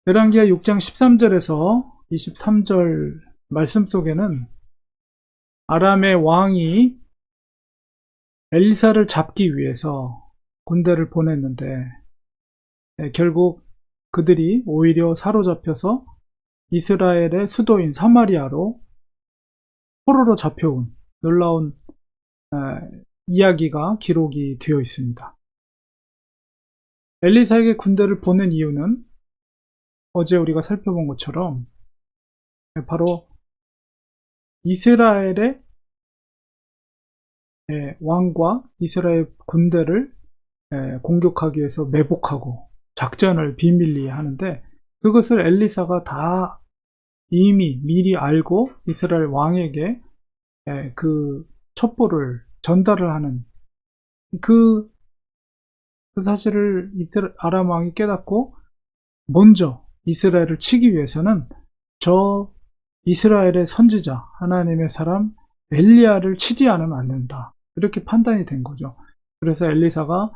열왕기하 6장 13절에서 23절 말씀 속에는 아람의 왕이 엘리사를 잡기 위해서 군대를 보냈는데 결국 그들이 오히려 사로잡혀서 이스라엘의 수도인 사마리아로 포로로 잡혀온 놀라운 이야기가 기록이 되어 있습니다. 엘리사에게 군대를 보낸 이유는 어제 우리가 살펴본 것처럼 바로 이스라엘의 왕과 이스라엘 군대를 공격하기 위해서 매복하고 작전을 비밀리에 하는데, 그것을 엘리사가 다 이미 미리 알고 이스라엘 왕에게 그 첩보를 전달을 하는 그 사실을 아람 왕이 깨닫고 먼저 이스라엘을 치기 위해서는 저 이스라엘의 선지자 하나님의 사람 엘리야를 치지 않으면 안 된다, 이렇게 판단이 된 거죠. 그래서 엘리사가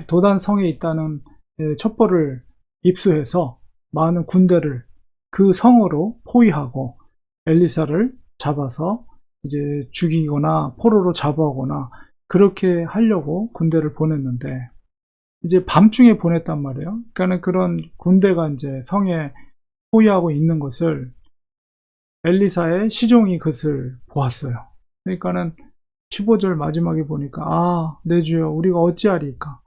도단성에 있다는 첩보를 입수해서 많은 군대를 그 성으로 포위하고 엘리사를 잡아서 이제 죽이거나 포로로 잡아오거나 그렇게 하려고 군대를 보냈는데, 이제 밤중에 보냈단 말이에요. 그러니까 그런 군대가 이제 성에 포위하고 있는 것을 엘리사의 시종이 그것을 보았어요. 그러니까는 15절 마지막에 보니까 내 주여 우리가 어찌하리까,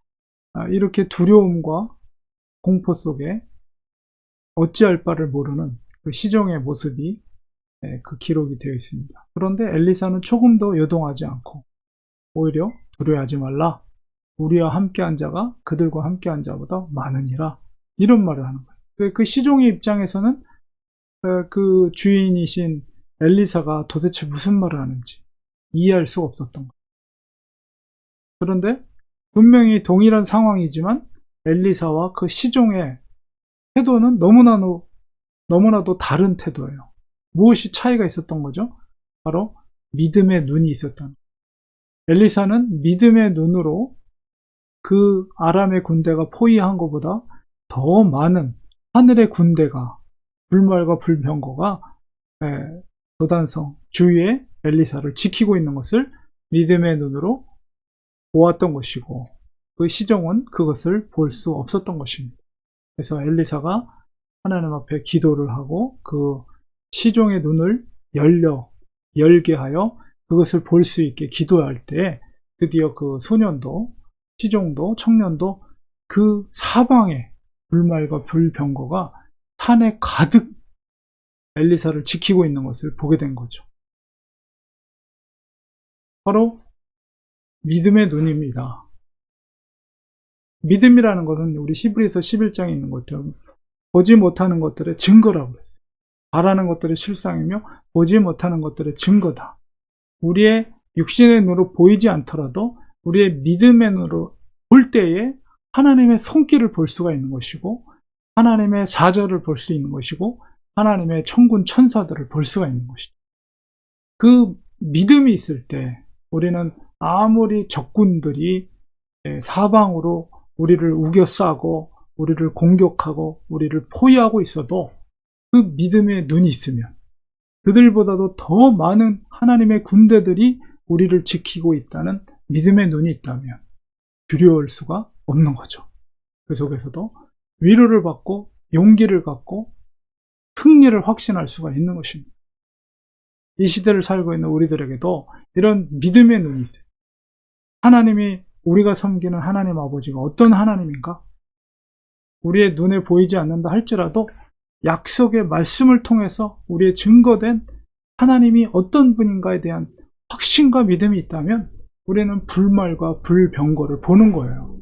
이렇게 두려움과 공포 속에 어찌할 바를 모르는 그 시종의 모습이 그 기록이 되어 있습니다. 그런데 엘리사는 조금도 요동하지 않고 오히려 두려워하지 말라, 우리와 함께한 자가 그들과 함께한 자보다 많으니라, 이런 말을 하는 거예요. 그 시종의 입장에서는 그 주인이신 엘리사가 도대체 무슨 말을 하는지 이해할 수가 없었던 거예요. 그런데 분명히 동일한 상황이지만 엘리사와 그 시종의 태도는 너무나도 다른 태도예요. 무엇이 차이가 있었던 거죠? 바로 믿음의 눈이 있었던 거예요. 엘리사는 믿음의 눈으로 그 아람의 군대가 포위한 것보다 더 많은 하늘의 군대가, 불말과 불병거가 도단성 주위에 엘리사를 지키고 있는 것을 믿음의 눈으로 보았던 것이고, 그 시종은 그것을 볼 수 없었던 것입니다. 그래서 엘리사가 하나님 앞에 기도를 하고 그 시종의 눈을 열게 하여 그것을 볼 수 있게 기도할 때 드디어 그 소년도 시종도 청년도 그 사방에 불말과 불병거가 산에 가득 엘리사를 지키고 있는 것을 보게 된 거죠. 바로 믿음의 눈입니다. 믿음이라는 것은 우리 히브리서 11장에 있는 것처럼 보지 못하는 것들의 증거라고 했어요. 바라는 것들의 실상이며 보지 못하는 것들의 증거다. 우리의 육신의 눈으로 보이지 않더라도 우리의 믿음의 눈으로 볼 때에 하나님의 손길을 볼 수가 있는 것이고, 하나님의 사절을 볼 수 있는 것이고, 하나님의 천군 천사들을 볼 수가 있는 것이죠. 그 믿음이 있을 때 우리는 아무리 적군들이 사방으로 우리를 우겨싸고 우리를 공격하고 우리를 포위하고 있어도 그 믿음의 눈이 있으면, 그들보다도 더 많은 하나님의 군대들이 우리를 지키고 있다는 믿음의 눈이 있다면 두려울 수가 없는 거죠. 그 속에서도 위로를 받고 용기를 갖고 승리를 확신할 수가 있는 것입니다. 이 시대를 살고 있는 우리들에게도 이런 믿음의 눈이 있어요. 하나님이, 우리가 섬기는 하나님 아버지가 어떤 하나님인가? 우리의 눈에 보이지 않는다 할지라도 약속의 말씀을 통해서 우리의 증거된 하나님이 어떤 분인가에 대한 확신과 믿음이 있다면 우리는 불말과 불병거를 보는 거예요.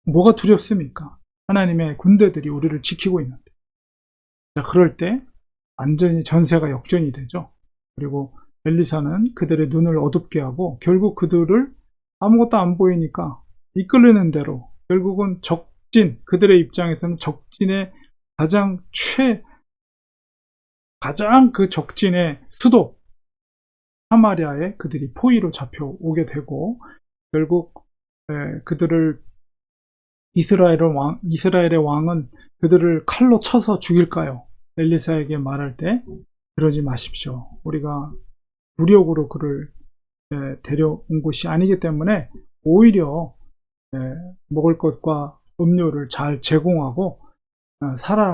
뭐가 두렵습니까? 하나님의 군대들이 우리를 지키고 있는데. 자, 그럴 때 완전히 전세가 역전이 되죠. 그리고 엘리사는 그들의 눈을 어둡게 하고 결국 그들을 아무것도 안 보이니까 이끌리는 대로 결국은 그들의 입장에서는 적진의 가장 그 적진의 수도 사마리아에 그들이 포위로 잡혀오게 되고, 결국 그들을 이스라엘의 왕은 그들을 칼로 쳐서 죽일까요? 엘리사에게 말할 때 그러지 마십시오. 우리가 무력으로 그를 데려온 것이 아니기 때문에 오히려 먹을 것과 음료를 잘 제공하고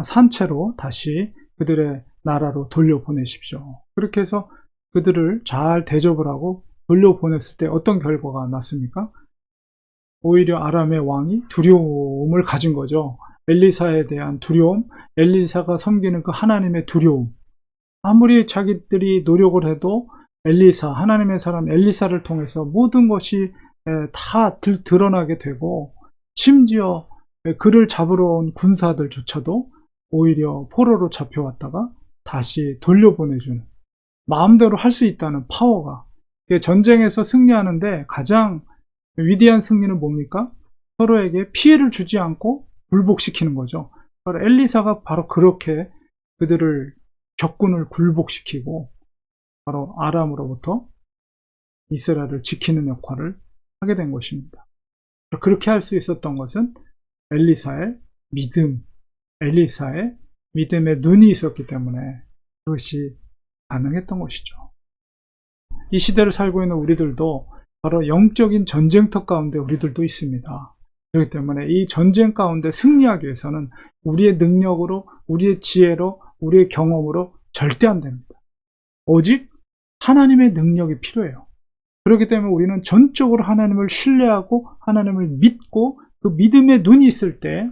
산채로 다시 그들의 나라로 돌려보내십시오. 그렇게 해서 그들을 잘 대접을 하고 돌려보냈을 때 어떤 결과가 났습니까? 오히려 아람의 왕이 두려움을 가진 거죠. 엘리사에 대한 두려움, 엘리사가 섬기는 그 하나님의 두려움. 아무리 자기들이 노력을 해도 하나님의 사람 엘리사를 통해서 모든 것이 다 드러나게 되고, 심지어 그를 잡으러 온 군사들조차도 오히려 포로로 잡혀왔다가 다시 돌려보내주는, 마음대로 할 수 있다는 파워가, 전쟁에서 승리하는데 가장 위대한 승리는 뭡니까? 서로에게 피해를 주지 않고 굴복시키는 거죠. 바로 엘리사가 바로 그렇게 그들을 적군을 굴복시키고 바로 아람으로부터 이스라엘을 지키는 역할을 하게 된 것입니다. 그렇게 할 수 있었던 것은 엘리사의 믿음의 눈이 있었기 때문에 그것이 가능했던 것이죠. 이 시대를 살고 있는 우리들도 바로 영적인 전쟁터 가운데 우리들도 있습니다. 그렇기 때문에 이 전쟁 가운데 승리하기 위해서는 우리의 능력으로, 우리의 지혜로, 우리의 경험으로 절대 안 됩니다. 오직 하나님의 능력이 필요해요. 그렇기 때문에 우리는 전적으로 하나님을 신뢰하고 하나님을 믿고 그 믿음의 눈이 있을 때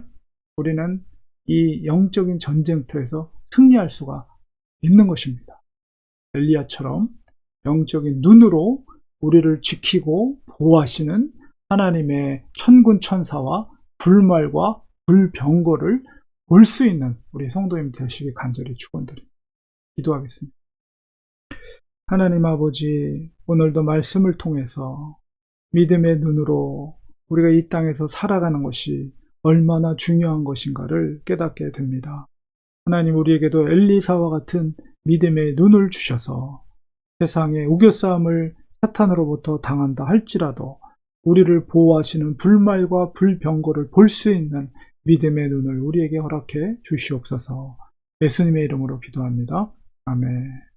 우리는 이 영적인 전쟁터에서 승리할 수가 있는 것입니다. 엘리야처럼 영적인 눈으로 우리를 지키고 보호하시는 하나님의 천군 천사와 불말과 불병거를 볼 수 있는 우리 성도님 되시기 간절히 축원드립니다. 기도하겠습니다. 하나님 아버지, 오늘도 말씀을 통해서 믿음의 눈으로 우리가 이 땅에서 살아가는 것이 얼마나 중요한 것인가를 깨닫게 됩니다. 하나님, 우리에게도 엘리사와 같은 믿음의 눈을 주셔서 세상의 우겨싸움을 사탄으로부터 당한다 할지라도 우리를 보호하시는 불말과 불병거를 볼 수 있는 믿음의 눈을 우리에게 허락해 주시옵소서. 예수님의 이름으로 기도합니다. 아멘.